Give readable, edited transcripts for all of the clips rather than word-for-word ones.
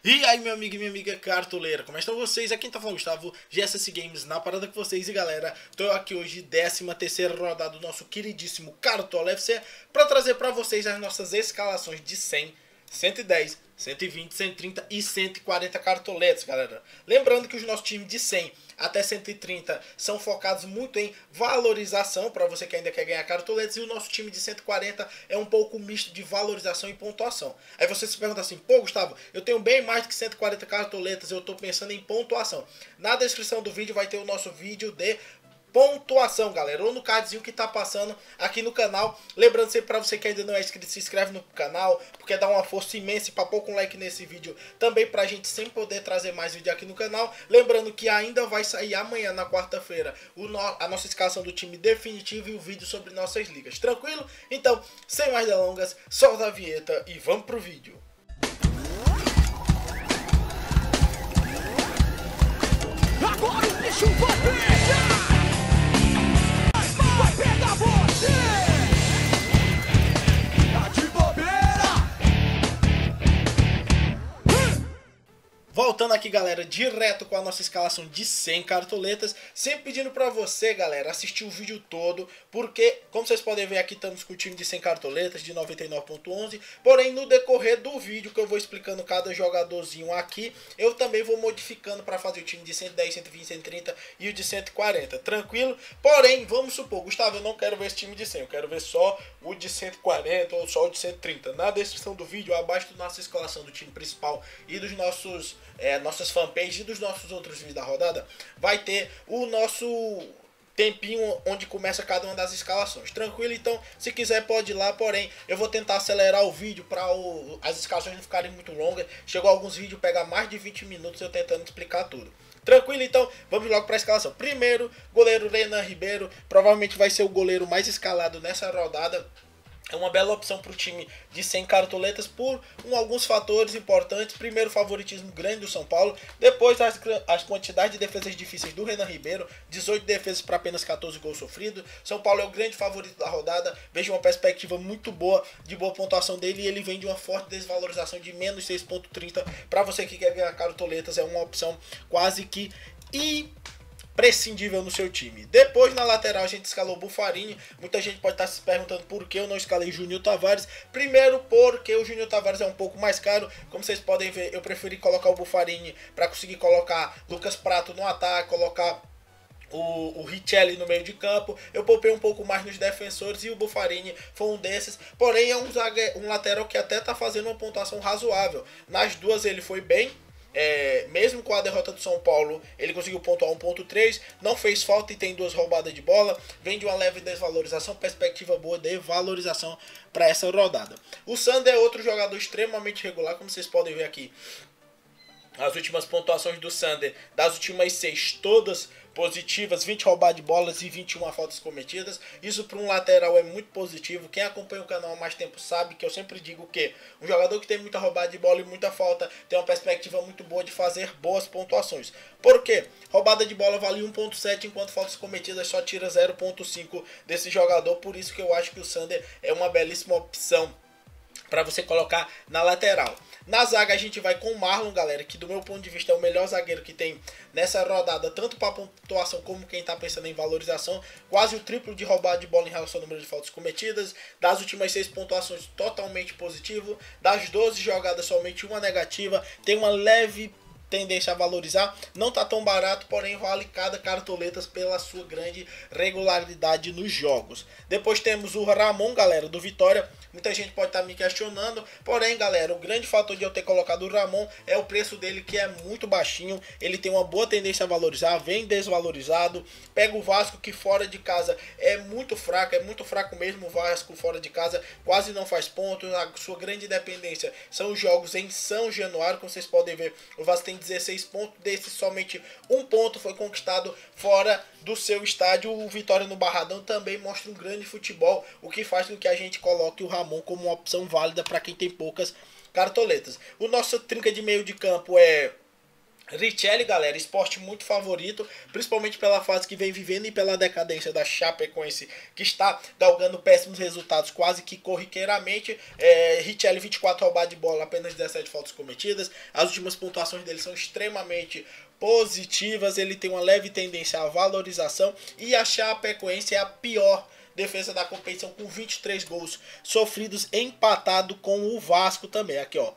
E aí, meu amigo e minha amiga cartoleira, como estão vocês? Aqui tá falando Gustavo, GSS Games na parada com vocês. E galera, tô aqui hoje, 13ª rodada do nosso queridíssimo Cartola FC, para trazer para vocês as nossas escalações de 100, 110, 120, 130 e 140 cartoletas, galera. Lembrando que os nossos times de 100 até 130 são focados muito em valorização, para você que ainda quer ganhar cartoletas, e o nosso time de 140 é um pouco misto de valorização e pontuação. Aí você se pergunta assim, pô Gustavo, eu tenho bem mais do que 140 cartoletas, eu tô pensando em pontuação. Na descrição do vídeo vai ter o nosso vídeo de pontuação, galera, ou no cardzinho que tá passando aqui no canal. Lembrando sempre para você que ainda não é inscrito, se inscreve no canal, porque dá uma força imensa, e papou com like nesse vídeo também pra gente sempre poder trazer mais vídeo aqui no canal. Lembrando que ainda vai sair amanhã, na quarta-feira, a nossa escalação do time definitivo e o vídeo sobre nossas ligas, tranquilo? Então, sem mais delongas, solta a vinheta e vamos pro vídeo. Agora o bicho vai pegar! Vai pegar você! Tá de bobeira! Voltando aqui, galera, direto com a nossa escalação de 100 cartoletas, sempre pedindo pra você, galera, assistir o vídeo todo, porque, como vocês podem ver aqui, estamos com o time de 100 cartoletas, de 99.11, porém, no decorrer do vídeo, que eu vou explicando cada jogadorzinho aqui, eu também vou modificando para fazer o time de 110, 120, 130 e o de 140, tranquilo? Porém, vamos supor, Gustavo, eu não quero ver esse time de 100, eu quero ver só o de 140 ou só o de 130. Na descrição do vídeo, abaixo da nossa escalação do time principal e dos nossas fanpages e dos nossos outros vídeos da rodada, vai ter o nosso tempinho onde começa cada uma das escalações, tranquilo? Então, se quiser pode ir lá, porém, eu vou tentar acelerar o vídeo para as escalações não ficarem muito longas. Chegou alguns vídeos, pega mais de 20 minutos eu tentando explicar tudo. Tranquilo? Então, vamos logo para a escalação. Primeiro, goleiro Renan Ribeiro, provavelmente vai ser o goleiro mais escalado nessa rodada. É uma bela opção para o time de 100 cartoletas por alguns fatores importantes. Primeiro, favoritismo grande do São Paulo. Depois, as quantidades de defesas difíceis do Renan Ribeiro. 18 defesas para apenas 14 gols sofridos. São Paulo é o grande favorito da rodada. Vejo uma perspectiva muito boa, de boa pontuação dele. E ele vem de uma forte desvalorização de menos 6,30. Para você que quer ganhar cartoletas, é uma opção quase que prescindível no seu time. Depois, na lateral, a gente escalou o Buffarini. Muita gente pode estar se perguntando por que eu não escalei Júnior Tavares. Primeiro, porque o Júnior Tavares é um pouco mais caro. Como vocês podem ver, eu preferi colocar o Buffarini para conseguir colocar Lucas Prato no ataque, colocar o Richelli no meio de campo. Eu poupei um pouco mais nos defensores e o Buffarini foi um desses. Porém, é um lateral que até está fazendo uma pontuação razoável. Nas duas ele foi bem. Mesmo com a derrota do São Paulo, ele conseguiu pontuar 1.3, não fez falta e tem 2 roubadas de bola. Vem de uma leve desvalorização, perspectiva boa de valorização para essa rodada. O Sander é outro jogador extremamente regular, como vocês podem ver aqui. As últimas pontuações do Sander, das últimas 6, todas positivas, 20 roubadas de bolas e 21 faltas cometidas. Isso para um lateral é muito positivo. Quem acompanha o canal há mais tempo sabe que eu sempre digo que um jogador que tem muita roubada de bola e muita falta tem uma perspectiva muito boa de fazer boas pontuações. Por quê? Roubada de bola vale 1.7, enquanto faltas cometidas só tira 0.5 desse jogador. Por isso que eu acho que o Sander é uma belíssima opção para você colocar na lateral. Na zaga a gente vai com o Marlon, galera, que do meu ponto de vista é o melhor zagueiro que tem nessa rodada, tanto para pontuação como quem está pensando em valorização. Quase o triplo de roubada de bola em relação ao número de faltas cometidas. Das últimas 6 pontuações, totalmente positivo. Das 12 jogadas, somente uma negativa. Tem uma leve tendência a valorizar, não tá tão barato, porém vale cada cartoletas pela sua grande regularidade nos jogos. Depois temos o Ramon, galera, do Vitória. Muita gente pode estar me questionando, porém, galera, o grande fator de eu ter colocado o Ramon é o preço dele, que é muito baixinho. Ele tem uma boa tendência a valorizar, vem desvalorizado. Pega o Vasco, que fora de casa é muito fraco mesmo. O Vasco fora de casa quase não faz pontos. A sua grande dependência são os jogos em São Januário. Como vocês podem ver, o Vasco tem 16 pontos, desses somente um ponto foi conquistado fora do seu estádio. O Vitória no Barradão também mostra um grande futebol, o que faz com que a gente coloque o Ramon como uma opção válida para quem tem poucas cartoletas. O nosso trinca de meio de campo é Richelli, galera, esporte muito favorito, principalmente pela fase que vem vivendo e pela decadência da Chapecoense, que está galgando péssimos resultados quase que corriqueiramente. Richelli, 24 roubadas de bola, apenas 17 faltas cometidas. As últimas pontuações dele são extremamente positivas, ele tem uma leve tendência à valorização, e a Chapecoense é a pior defesa da competição, com 23 gols sofridos, empatado com o Vasco também. Aqui, ó,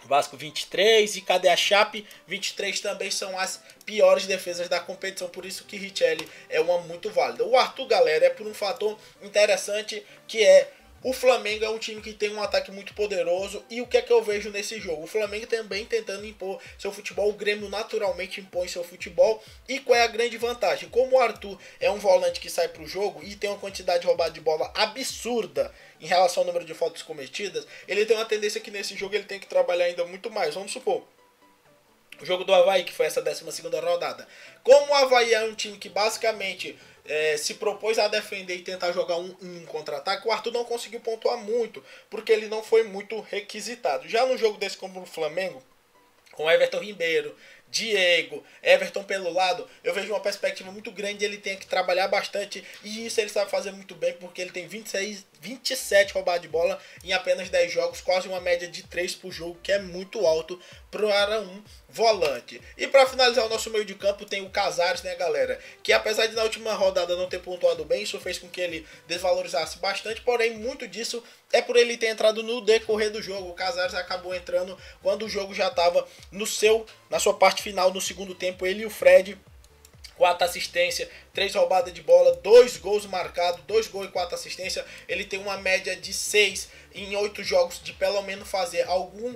Vasco 23 e cadê a Chape? 23 também são as piores defesas da competição, por isso que Richelli é uma muito válida. O Arthur, galera, é por um fator interessante, que é o Flamengo é um time que tem um ataque muito poderoso, e o que é que eu vejo nesse jogo? O Flamengo também tentando impor seu futebol, o Grêmio naturalmente impõe seu futebol, e qual é a grande vantagem? Como o Arthur é um volante que sai para o jogo e tem uma quantidade de roubada de bola absurda em relação ao número de faltas cometidas, ele tem uma tendência que nesse jogo ele tem que trabalhar ainda muito mais. Vamos supor, o jogo do Avaí, que foi essa 12ª rodada. Como o Avaí é um time que basicamente se propôs a defender e tentar jogar um contra-ataque, o Arthur não conseguiu pontuar muito, porque ele não foi muito requisitado. Já no jogo desse como o Flamengo, com Everton Ribeiro, Diego, Everton pelo lado, eu vejo uma perspectiva muito grande, ele tem que trabalhar bastante, e isso ele sabe fazer muito bem, porque ele tem 27 roubadas de bola em apenas 10 jogos, quase uma média de 3 por jogo, que é muito alto para um volante. E para finalizar o nosso meio de campo tem o Casares, né, galera, que apesar de na última rodada não ter pontuado bem, isso fez com que ele desvalorizasse bastante, porém muito disso é por ele ter entrado no decorrer do jogo. O Casares acabou entrando quando o jogo já estava na sua parte final, no segundo tempo. Ele e o Fred, 4 assistências, 3 roubadas de bola, 2 gols marcados, 2 gols e 4 assistências. Ele tem uma média de 6 em 8 jogos de pelo menos fazer algum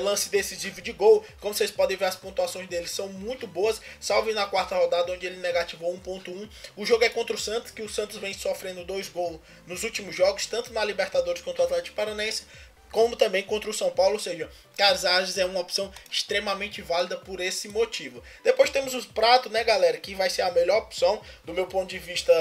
lance decisivo de gol. Como vocês podem ver, as pontuações dele são muito boas, salvo na 4ª rodada, onde ele negativou 1.1. O jogo é contra o Santos, que o Santos vem sofrendo 2 gols nos últimos jogos, tanto na Libertadores contra o Atlético Paranaense, como também contra o São Paulo, ou seja, Casares é uma opção extremamente válida por esse motivo. Depois temos os Prato, né, galera, que vai ser a melhor opção do meu ponto de vista,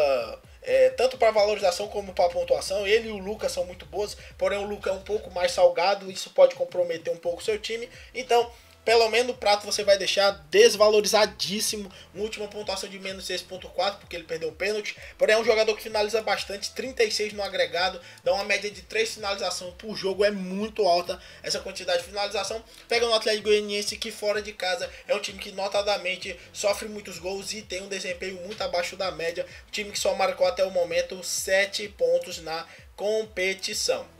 tanto para valorização como para pontuação. Ele e o Lucas são muito bons, porém o Lucas é um pouco mais salgado, isso pode comprometer um pouco o seu time, então pelo menos o Prato você vai deixar desvalorizadíssimo, uma última pontuação de menos 6.4, porque ele perdeu o pênalti. Porém é um jogador que finaliza bastante, 36 no agregado, dá uma média de 3 finalizações por jogo, é muito alta essa quantidade de finalização. Pega no Atlético Goianiense, que fora de casa é um time que notadamente sofre muitos gols e tem um desempenho muito abaixo da média, um time que só marcou até o momento 7 pontos na competição.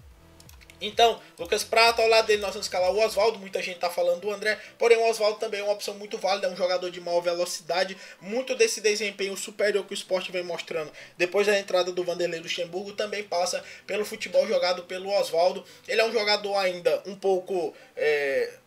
Então, Lucas Prato, ao lado dele nós vamos escalar o Oswaldo. Muita gente está falando do André, porém o Oswaldo também é uma opção muito válida, é um jogador de maior velocidade, muito desse desempenho superior que o Sport vem mostrando depois da entrada do Vanderlei Luxemburgo também passa pelo futebol jogado pelo Oswaldo. Ele é um jogador ainda um pouco,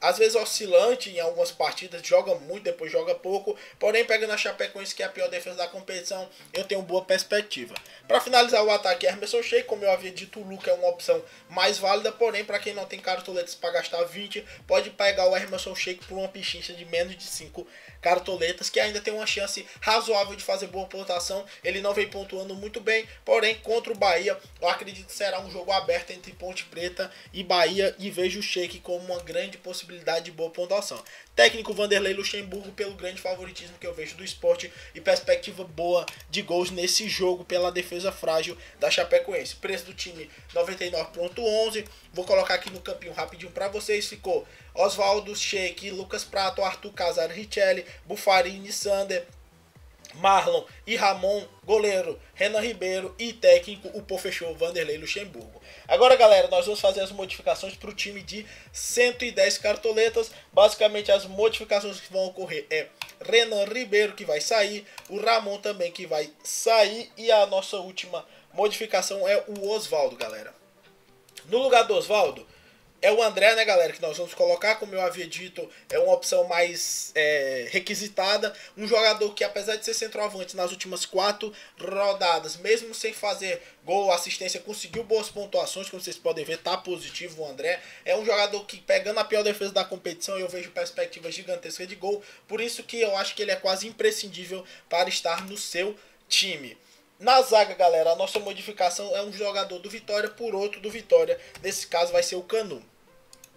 às vezes oscilante em algumas partidas, joga muito, depois joga pouco, porém pegando a Chapecoense, que é a pior defesa da competição, eu tenho boa perspectiva. Para finalizar o ataque, Emerson Sheik, como eu havia dito, o Luca é uma opção mais válida, porém para quem não tem cartoletas para gastar 20, pode pegar o Emerson Sheik por uma pichincha de menos de 5 cartoletas, que ainda tem uma chance razoável de fazer boa pontuação. Ele não vem pontuando muito bem, porém contra o Bahia eu acredito que será um jogo aberto entre Ponte Preta e Bahia, e vejo o Sheik como uma grande possibilidade de boa pontuação. Técnico Vanderlei Luxemburgo, pelo grande favoritismo que eu vejo do Sport e perspectiva boa de gols nesse jogo pela defesa frágil da Chapecoense. Preço do time 99.11. Vou colocar aqui no campinho rapidinho para vocês. Ficou Oswaldo, Sheik, Lucas Prato, Arthur, Casares, Richelli, Buffarini, Sander, Marlon e Ramon, goleiro Renan Ribeiro e técnico o fechou Vanderlei Luxemburgo. Agora, galera, nós vamos fazer as modificações para o time de 110 cartoletas. Basicamente as modificações que vão ocorrer é Renan Ribeiro, que vai sair, o Ramon também, que vai sair, e a nossa última modificação é o Oswaldo, galera. No lugar do Oswaldo é o André, né, galera, que nós vamos colocar. Como eu havia dito, é uma opção mais requisitada. Um jogador que, apesar de ser centroavante nas últimas 4 rodadas, mesmo sem fazer gol, assistência, conseguiu boas pontuações. Como vocês podem ver, tá positivo o André. É um jogador que, pegando a pior defesa da competição, eu vejo perspectiva gigantesca de gol. Por isso que eu acho que ele é quase imprescindível para estar no seu time. Na zaga, galera, a nossa modificação é um jogador do Vitória por outro do Vitória. Nesse caso vai ser o Canu.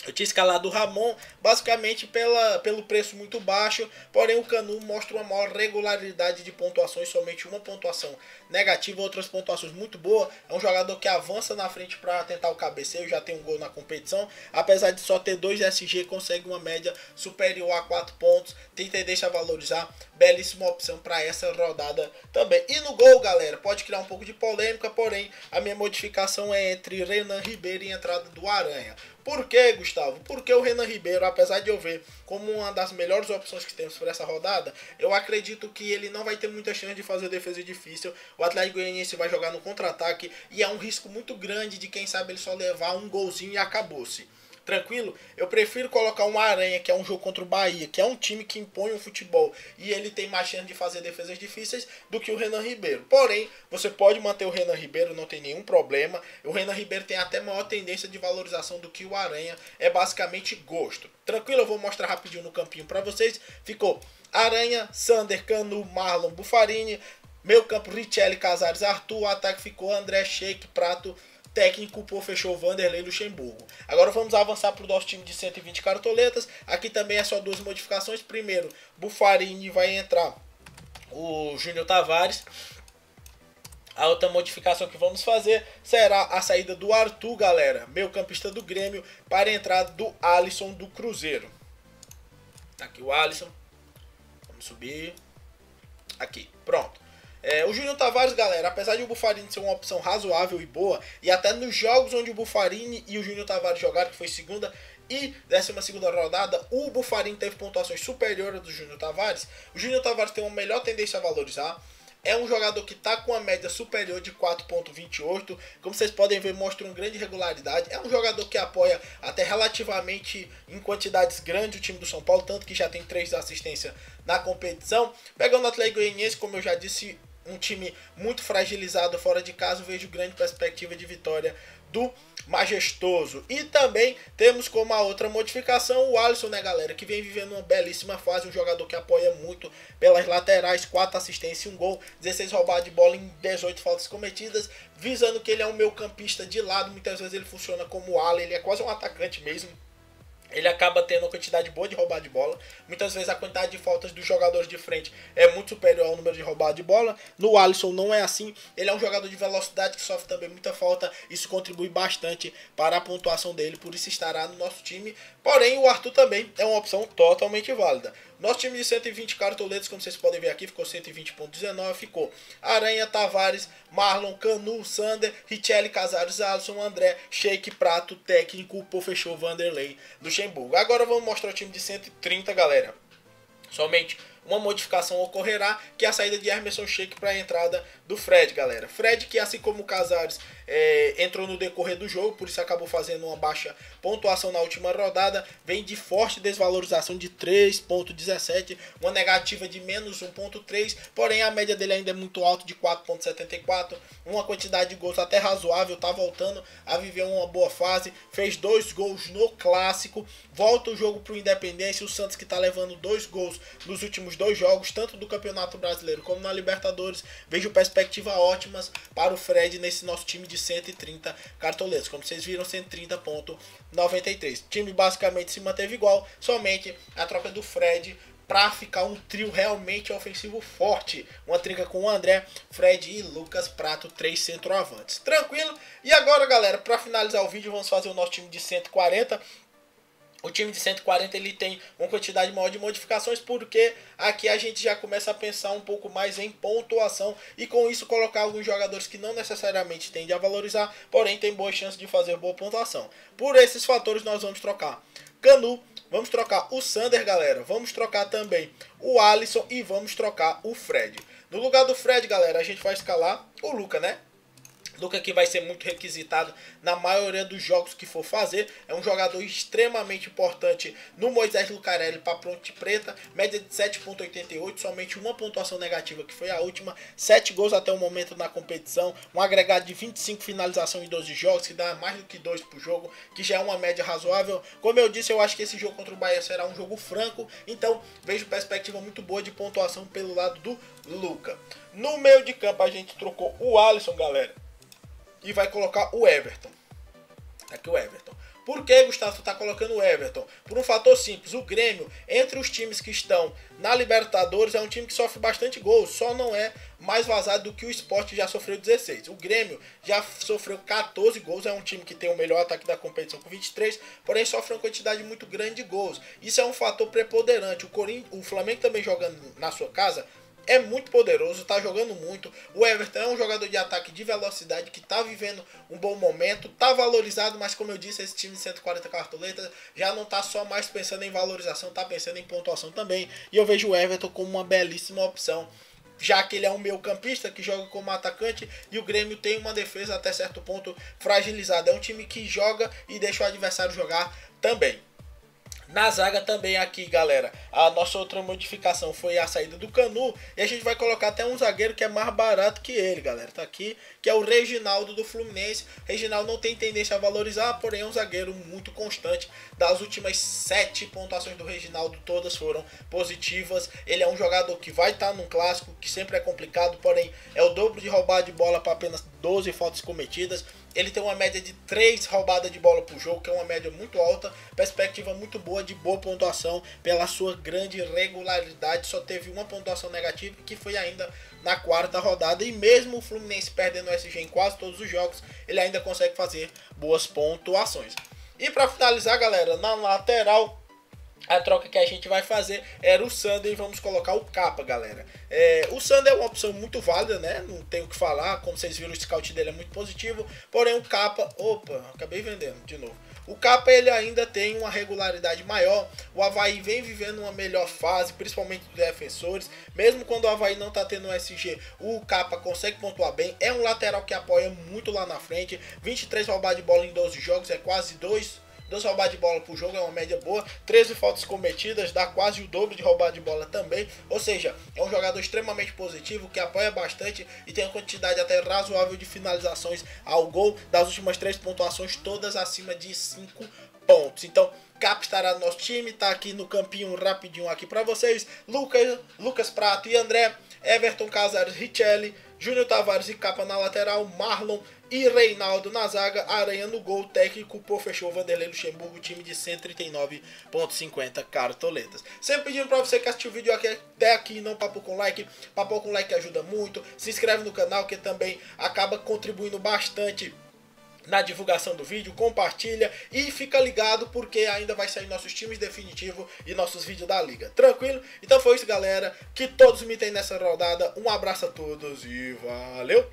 Eu tinha escalado o Ramon basicamente pelo preço muito baixo, porém o Canu mostra uma maior regularidade de pontuações, somente uma pontuação negativa, outras pontuações muito boas. É um jogador que avança na frente para tentar o cabeceio, já tem um gol na competição, apesar de só ter 2 SG, consegue uma média superior a 4 pontos, tem tendência a valorizar, belíssima opção para essa rodada também. E no gol, galera, pode criar um pouco de polêmica, porém a minha modificação é entre Renan Ribeiro e entrada do Aranha. Por que, Gustavo? Porque o Renan Ribeiro, apesar de eu ver como uma das melhores opções que temos para essa rodada, eu acredito que ele não vai ter muita chance de fazer defesa difícil. O Atlético Goianiense vai jogar no contra-ataque e é um risco muito grande de quem sabe ele só levar um golzinho e acabou-se. Tranquilo? Eu prefiro colocar um Aranha, que é um jogo contra o Bahia, que é um time que impõe o futebol e ele tem mais chance de fazer defesas difíceis do que o Renan Ribeiro. Porém, você pode manter o Renan Ribeiro, não tem nenhum problema. O Renan Ribeiro tem até maior tendência de valorização do que o Aranha, é basicamente gosto. Tranquilo? Eu vou mostrar rapidinho no campinho para vocês. Ficou Aranha, Sander, Canu, Marlon, Buffarini, meio campo Richelli, Casares, Arthur, o ataque ficou André, Sheik, Prato, técnico, por fechou Vanderlei Luxemburgo. Agora vamos avançar para o nosso time de 120 cartoletas. Aqui também é só 2 modificações. Primeiro, Buffarini, vai entrar o Júnior Tavares. A outra modificação que vamos fazer será a saída do Arthur, galera, meio campista do Grêmio, para a entrada do Alisson do Cruzeiro. Tá aqui o Alisson. Vamos subir. Aqui, pronto. O Júnior Tavares, galera, apesar de o Buffarini ser uma opção razoável e boa, e até nos jogos onde o Buffarini e o Júnior Tavares jogaram, que foi segunda e 12ª rodada, o Buffarini teve pontuações superiores ao do Júnior Tavares. O Júnior Tavares tem uma melhor tendência a valorizar. É um jogador que está com a média superior de 4.28. Como vocês podem ver, mostra uma grande regularidade. É um jogador que apoia até relativamente em quantidades grandes o time do São Paulo, tanto que já tem 3 assistências na competição. Pegando o Atlético Goianiense, como eu já disse, um time muito fragilizado fora de casa, vejo grande perspectiva de vitória do Majestoso. E também temos como a outra modificação o Alisson, né, galera, que vem vivendo uma belíssima fase, um jogador que apoia muito pelas laterais, 4 assistências e 1 gol, 16 roubadas de bola em 18 faltas cometidas, visando que ele é um meio campista de lado, muitas vezes ele funciona como ala, ele é quase um atacante mesmo. Ele acaba tendo uma quantidade boa de roubada de bola. Muitas vezes a quantidade de faltas dos jogadores de frente é muito superior ao número de roubada de bola. No Alisson não é assim. Ele é um jogador de velocidade que sofre também muita falta. Isso contribui bastante para a pontuação dele. Por isso estará no nosso time. Porém, o Arthur também é uma opção totalmente válida. Nosso time de 120 cartoletas, como vocês podem ver aqui, ficou 120.19. Ficou Aranha, Tavares, Marlon, Canu, Sander, Richelli, Casares, Alisson, André, Sheik, Prato, técnico, por fechou Vanderlei Luxemburgo. Agora vamos mostrar o time de 130, galera. Somente uma modificação ocorrerá, que é a saída de Emerson Sheik para a entrada do Fred, galera. Fred, que assim como o Casares entrou no decorrer do jogo, por isso acabou fazendo uma baixa pontuação na última rodada, vem de forte desvalorização de 3.17, uma negativa de menos 1.3, porém a média dele ainda é muito alta, de 4.74, uma quantidade de gols até razoável, tá voltando a viver uma boa fase, fez 2 gols no Clássico, volta o jogo para o Independência, o Santos que tá levando 2 gols nos últimos 2 jogos, tanto do Campeonato Brasileiro como na Libertadores. Vejo perspectivas ótimas para o Fred nesse nosso time de 130 cartoletas. Como vocês viram, 130.93. O time basicamente se manteve igual, somente a troca do Fred para ficar um trio realmente ofensivo forte. Uma trinca com o André, Fred e Lucas Prato, 3 centroavantes. Tranquilo? E agora, galera, para finalizar o vídeo, vamos fazer o nosso time de 140. O time de 140 ele tem uma quantidade maior de modificações, porque aqui a gente já começa a pensar um pouco mais em pontuação e com isso colocar alguns jogadores que não necessariamente tendem a valorizar, porém tem boa chance de fazer boa pontuação. Por esses fatores nós vamos trocar Canu, vamos trocar o Sander, galera, vamos trocar também o Alisson e vamos trocar o Fred. No lugar do Fred, galera, a gente vai escalar o Luca, né? Luca que vai ser muito requisitado na maioria dos jogos que for fazer. É um jogador extremamente importante no Moisés Lucarelli para Ponte Preta. Média de 7.88, somente uma pontuação negativa que foi a última. 7 gols até o momento na competição. Um agregado de 25 finalizações em 12 jogos, que dá mais do que 2 por jogo, que já é uma média razoável. Como eu disse, eu acho que esse jogo contra o Bahia será um jogo franco. Então vejo perspectiva muito boa de pontuação pelo lado do Luca. No meio de campo a gente trocou o Alisson, galera, e vai colocar o Everton. Aqui o Everton. Por que, Gustavo, tu tá colocando o Everton? Por um fator simples, o Grêmio, entre os times que estão na Libertadores, é um time que sofre bastante gols, só não é mais vazado do que o Sport, já sofreu 16. O Grêmio já sofreu 14 gols, é um time que tem o melhor ataque da competição com 23, porém sofre uma quantidade muito grande de gols. Isso é um fator preponderante. O Flamengo também jogando na sua casa é muito poderoso, tá jogando muito. O Everton é um jogador de ataque de velocidade que tá vivendo um bom momento, tá valorizado, mas como eu disse, esse time de 140 cartoletas já não tá só mais pensando em valorização, tá pensando em pontuação também. E eu vejo o Everton como uma belíssima opção, já que ele é um meio-campista que joga como atacante e o Grêmio tem uma defesa até certo ponto fragilizada. É um time que joga e deixa o adversário jogar também. Na zaga também aqui, galera, a nossa outra modificação foi a saída do Canu. E a gente vai colocar até um zagueiro que é mais barato que ele, galera. Tá aqui, que é o Reginaldo do Fluminense. Reginaldo não tem tendência a valorizar, porém é um zagueiro muito constante. Das últimas 7 pontuações do Reginaldo, todas foram positivas. Ele é um jogador que vai estar num clássico, que sempre é complicado, porém é o dobro de roubada de bola para apenas 12 faltas cometidas. Ele tem uma média de 3 roubadas de bola por jogo, que é uma média muito alta, perspectiva muito boa, de boa pontuação, pela sua grande regularidade. Só teve uma pontuação negativa, que foi ainda na 4ª rodada, e mesmo o Fluminense perdendo o SG em quase todos os jogos, ele ainda consegue fazer boas pontuações. E para finalizar, galera, na lateral, a troca que a gente vai fazer era o Sander e vamos colocar o Capa, galera. O Sander é uma opção muito válida, né? Não tenho o que falar. Como vocês viram, o scout dele é muito positivo. Porém, o Capa... Opa, acabei vendendo de novo. O Capa, ele ainda tem uma regularidade maior. O Avaí vem vivendo uma melhor fase, principalmente dos defensores. Mesmo quando o Avaí não tá tendo um SG, o Capa consegue pontuar bem. É um lateral que apoia muito lá na frente. 23 roubadas de bola em 12 jogos, é quase 2 roubadas de bola por jogo, é uma média boa. 13 faltas cometidas, dá quase o dobro de roubada de bola também. Ou seja, é um jogador extremamente positivo, que apoia bastante e tem uma quantidade até razoável de finalizações ao gol. Das últimas 3 pontuações, todas acima de 5 pontos. Então, Cap estará no nosso time, tá aqui no campinho rapidinho aqui para vocês. Lucas Prato e André, Everton, Casares, Richelli, Júnior Tavares e Capa na lateral, Marlon e Reinaldo na zaga, Aranha no gol, técnico por fechou Vanderlei Luxemburgo, time de 139,50 cartoletas. Sempre pedindo para você que assistiu o vídeo até aqui, não papou com like ajuda muito, se inscreve no canal que também acaba contribuindo bastante na divulgação do vídeo, compartilha e fica ligado porque ainda vai sair nossos times definitivos e nossos vídeos da liga, tranquilo? Então foi isso, galera, que todos me tem nessa rodada, um abraço a todos e valeu!